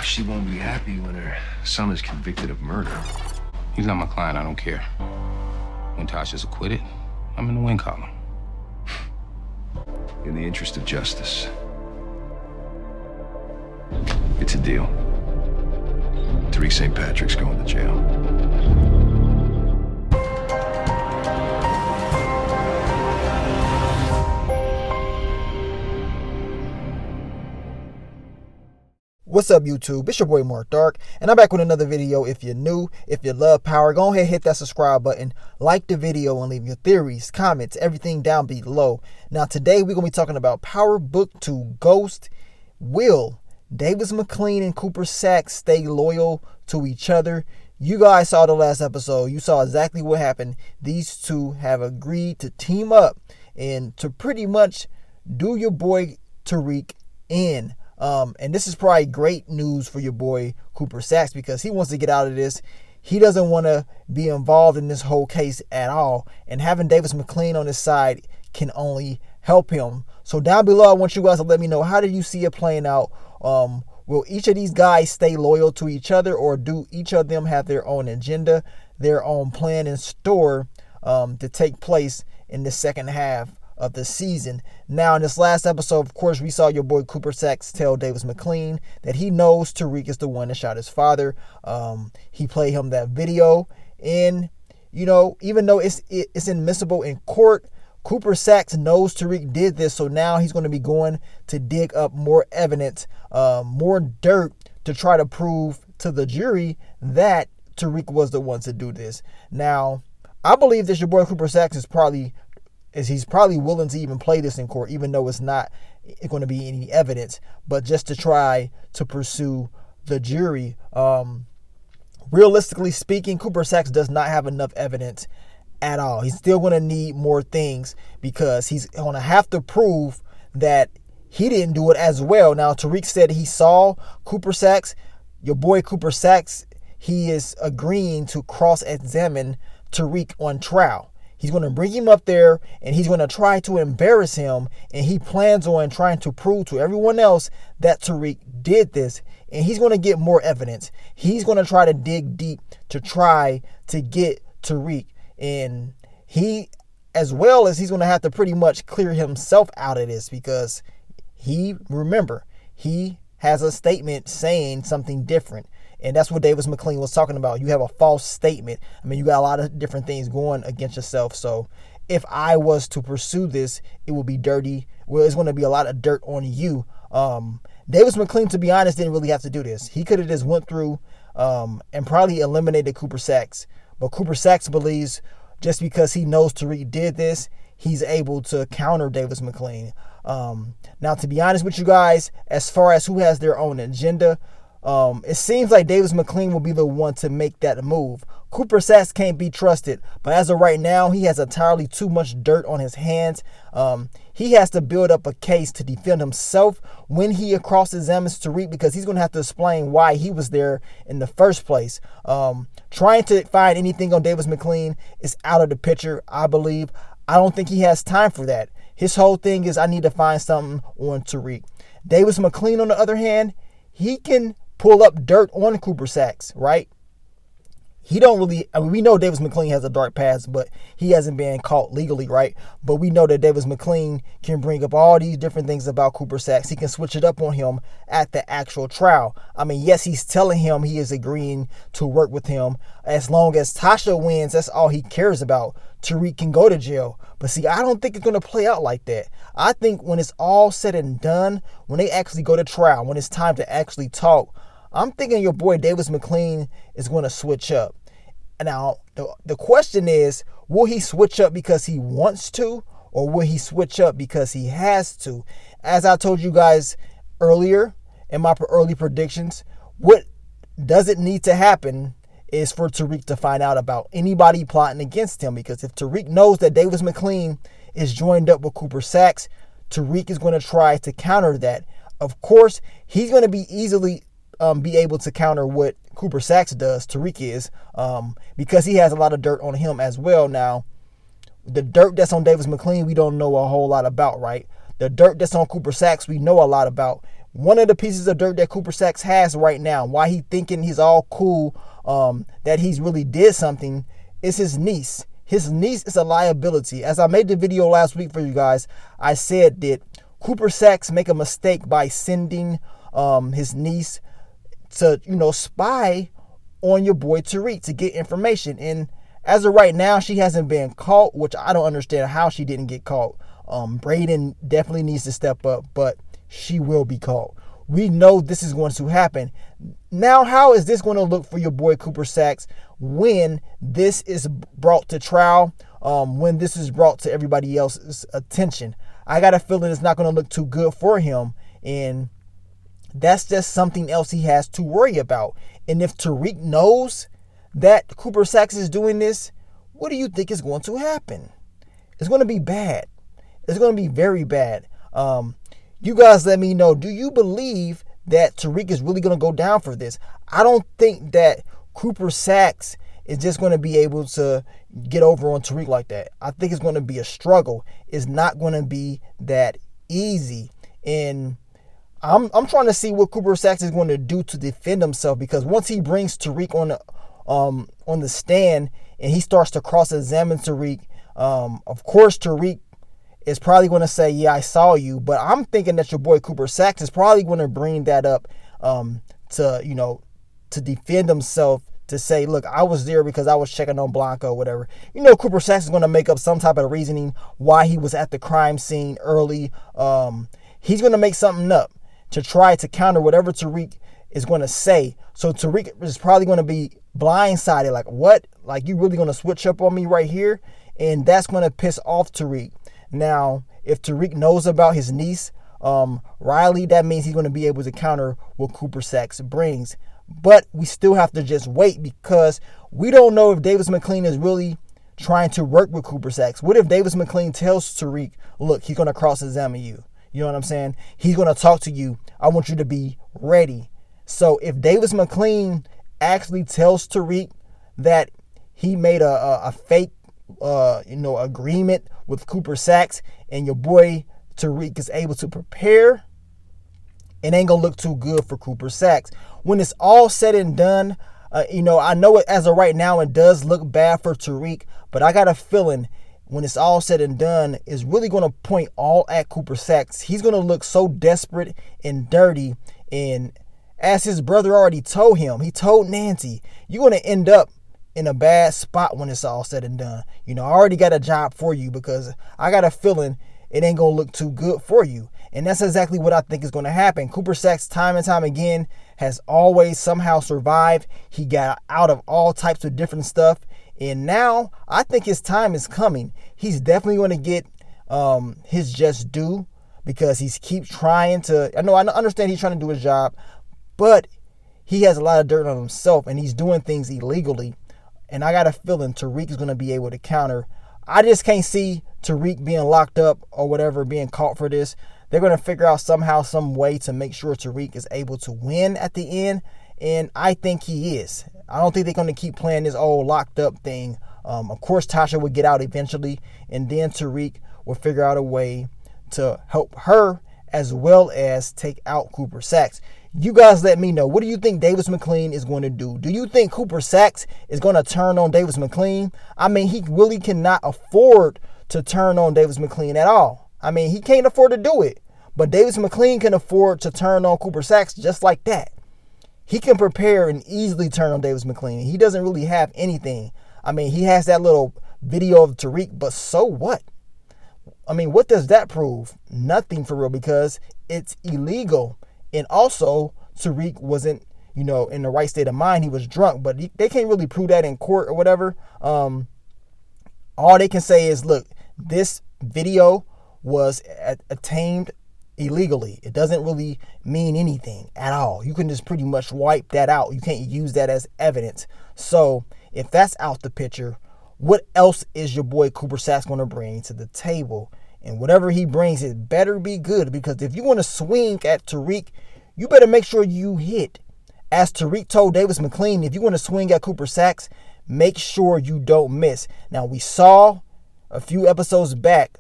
she won't be happy when her son is convicted of murder. He's not my client, I don't care. When Tasha's acquitted, I'm in the win column. In the interest of justice, it's a deal. Tariq St. Patrick's going to jail. What's up, YouTube? It's your boy Mark Dark, and I'm back with another video. If you're new, if you love power, go ahead and hit that subscribe button, like the video, and leave your theories, comments, everything down below. Now, today we're going to be talking about Power Book 2 Ghost. Will Davis McLean and Cooper Saxe stay loyal to each other? You guys saw the last episode. You saw exactly what happened. These two have agreed to team up and to pretty much do your boy Tariq in. And this is probably great news for your boy Cooper Saxe because he wants to get out of this. He doesn't want to be involved in this whole case at all. And having Davis McLean on his side can only help him. So down below, I want you guys to let me know, how do you see it playing out? Will each of these guys stay loyal to each other, or do each of them have their own agenda, their own plan in store to take place in the second half of the season? Now, in this last episode, of course, we saw your boy Cooper Saxe tell Davis McLean that he knows Tariq is the one that shot his father. He played him that video, and you know, even though it's admissible in court, Cooper Saxe knows Tariq did this, so now he's going to be going to dig up more evidence, more dirt, to try to prove to the jury that Tariq was the one to do this. Now, I believe that your boy Cooper Saxe is probably willing to even play this in court, even though it's not going to be any evidence, but just to try to pursue the jury. Realistically speaking, Cooper Saxe does not have enough evidence at all. He's still going to need more things because he's going to have to prove that he didn't do it as well. Now, Tariq said he saw Cooper Saxe. Your boy Cooper Saxe, he is agreeing to cross-examine Tariq on trial. He's going to bring him up there and he's going to try to embarrass him, and he plans on trying to prove to everyone else that Tariq did this, and he's going to get more evidence. He's going to try to dig deep to try to get Tariq, and he, as well as he's going to have to pretty much clear himself out of this because he has a statement saying something different. And that's what Davis McLean was talking about. You have a false statement. I mean, you got a lot of different things going against yourself. So if I was to pursue this, it would be dirty. Well, it's going to be a lot of dirt on you. Davis McLean, to be honest, didn't really have to do this. He could have just went through and probably eliminated Cooper Saxe. But Cooper Saxe believes just because he knows Tariq did this, he's able to counter Davis McLean. Now, to be honest with you guys, as far as who has their own agenda, it seems like Davis McLean will be the one to make that move. Cooper Saxe can't be trusted, but as of right now, he has entirely too much dirt on his hands. He has to build up a case to defend himself when he cross-examines Tariq, because he's going to have to explain why he was there in the first place. Trying to find anything on Davis McLean is out of the picture, I believe. I don't think he has time for that. His whole thing is, I need to find something on Tariq. Davis McLean, on the other hand, he can pull up dirt on Cooper Saxe, right? He don't really, I mean, we know Davis McLean has a dark past, but he hasn't been caught legally, right? But we know that Davis McLean can bring up all these different things about Cooper Saxe. He can switch it up on him at the actual trial. I mean, yes, he's telling him he is agreeing to work with him. As long as Tasha wins, that's all he cares about. Tariq can go to jail. But see, I don't think it's going to play out like that. I think when it's all said and done, when they actually go to trial, when it's time to actually talk, I'm thinking your boy Davis McLean is going to switch up. Now, the question is, will he switch up because he wants to, or will he switch up because he has to? As I told you guys earlier in my early predictions, what doesn't need to happen is for Tariq to find out about anybody plotting against him. Because if Tariq knows that Davis McLean is joined up with Cooper Saxe, Tariq is going to try to counter that. Of course, he's going to be easily be able to counter what Cooper Saxe does, Tariq is, because he has a lot of dirt on him as well. Now, the dirt that's on Davis McLean, we don't know a whole lot about, right? The dirt that's on Cooper Saxe, we know a lot about. one of the pieces of dirt that Cooper Saxe has right now, why he thinking he's all cool, that he's really did something, is his niece. His niece is a liability. As I made the video last week for you guys, I said, did Cooper Saxe make a mistake by sending his niece to, spy on your boy Tariq to get information? And as of right now, she hasn't been caught, which I don't understand how she didn't get caught. Braden definitely needs to step up, but she will be caught. We know this is going to happen. Now, how is this going to look for your boy Cooper Saxe when this is brought to trial, when this is brought to everybody else's attention? I got a feeling it's not going to look too good for him, and that's just something else he has to worry about. And if Tariq knows that Cooper Saxe is doing this, what do you think is going to happen? It's going to be bad. It's going to be very bad. You guys let me know, do you believe that Tariq is really going to go down for this? I don't think that Cooper Saxe is just going to be able to get over on Tariq like that. I think it's going to be a struggle. It's not going to be that easy. And I'm trying to see what Cooper Saxe is going to do to defend himself, because once he brings Tariq on the stand and he starts to cross-examine Tariq, of course Tariq is probably going to say, yeah, I saw you. But I'm thinking that your boy Cooper Saxe is probably going to bring that up to defend himself, to say, look, I was there because I was checking on Blanca or whatever. Cooper Saxe is going to make up some type of reasoning why he was at the crime scene early. He's going to make something up to try to counter whatever Tariq is going to say. So Tariq is probably going to be blindsided, like, what? Like, you really going to switch up on me right here? And that's going to piss off Tariq. Now, if Tariq knows about his niece, Riley, that means he's going to be able to counter what Cooper Saxe brings. But we still have to just wait, because we don't know if Davis McLean is really trying to work with Cooper Saxe. What if Davis McLean tells Tariq, look, he's going to cross-examine you? You know what I'm saying? He's going to talk to you. I want you to be ready. So if Davis McLean actually tells Tariq that he made a fake agreement with Cooper Saxe, and your boy Tariq is able to prepare, it ain't gonna look too good for Cooper Saxe. When it's all said and done, I know it as of right now, it does look bad for Tariq, but I got a feeling when it's all said and done, it's really gonna point all at Cooper Saxe. He's gonna look so desperate and dirty, and as his brother already told him, he told Nancy, you're gonna end up in a bad spot when it's all said and done. I already got a job for you, because I got a feeling it ain't gonna look too good for you. And that's exactly what I think is gonna happen. Cooper Saxe, time and time again, has always somehow survived. He got out of all types of different stuff, and now I think his time is coming. He's definitely going to get his just due, because he's keep trying to. I understand he's trying to do his job, but he has a lot of dirt on himself, and he's doing things illegally. And I got a feeling Tariq is going to be able to counter. I just can't see Tariq being locked up or whatever, being caught for this. They're going to figure out somehow, some way to make sure Tariq is able to win at the end. And I think he is. I don't think they're going to keep playing this old locked up thing. Of course, Tasha would get out eventually, and then Tariq will figure out a way to help her as well as take out Cooper Saxe. You guys let me know. What do you think Davis McLean is going to do? Do you think Cooper Saxe is going to turn on Davis McLean? I mean, he really cannot afford to turn on Davis McLean at all. I mean, he can't afford to do it. But Davis McLean can afford to turn on Cooper Saxe just like that. He can prepare and easily turn on Davis McLean. He doesn't really have anything. I mean, he has that little video of Tariq, but so what? I mean, what does that prove? Nothing for real, because it's illegal. And also, Tariq wasn't, in the right state of mind. He was drunk, but they can't really prove that in court or whatever. All they can say is, look, this video was attained illegally. It doesn't really mean anything at all. You can just pretty much wipe that out. You can't use that as evidence. So if that's out the picture, what else is your boy Cooper Saxe going to bring to the table? And whatever he brings, it better be good, because if you want to swing at Tariq, you better make sure you hit. As Tariq told Davis McLean, if you want to swing at Cooper Saxe, make sure you don't miss. Now, we saw a few episodes back,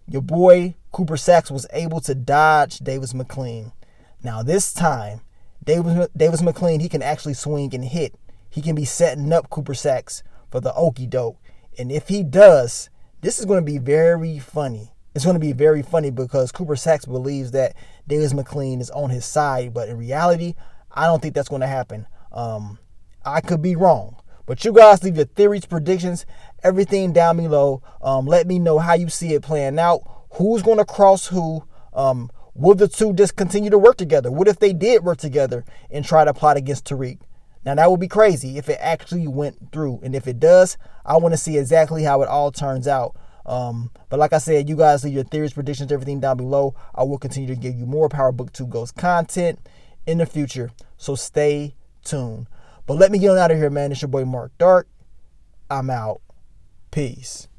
your boy Cooper Saxe was able to dodge Davis McLean. Now this time, Davis McLean, he can actually swing and hit. He can be setting up Cooper Saxe for the okie doke. And if he does, this is going to be very funny. It's going to be very funny because Cooper Saxe believes that Davis McLean is on his side. But in reality, I don't think that's going to happen. I could be wrong. But you guys leave your theories, predictions, everything down below. Let me know how you see it playing out. Who's going to cross who? Will the two just continue to work together? What if they did work together and try to plot against Tariq? Now, that would be crazy if it actually went through. And if it does, I want to see exactly how it all turns out. But like I said, you guys leave your theories, predictions, everything down below. I will continue to give you more Power Book 2 Ghost content in the future. So stay tuned. But let me get on out of here, man. It's your boy Mark Dark. I'm out. Peace.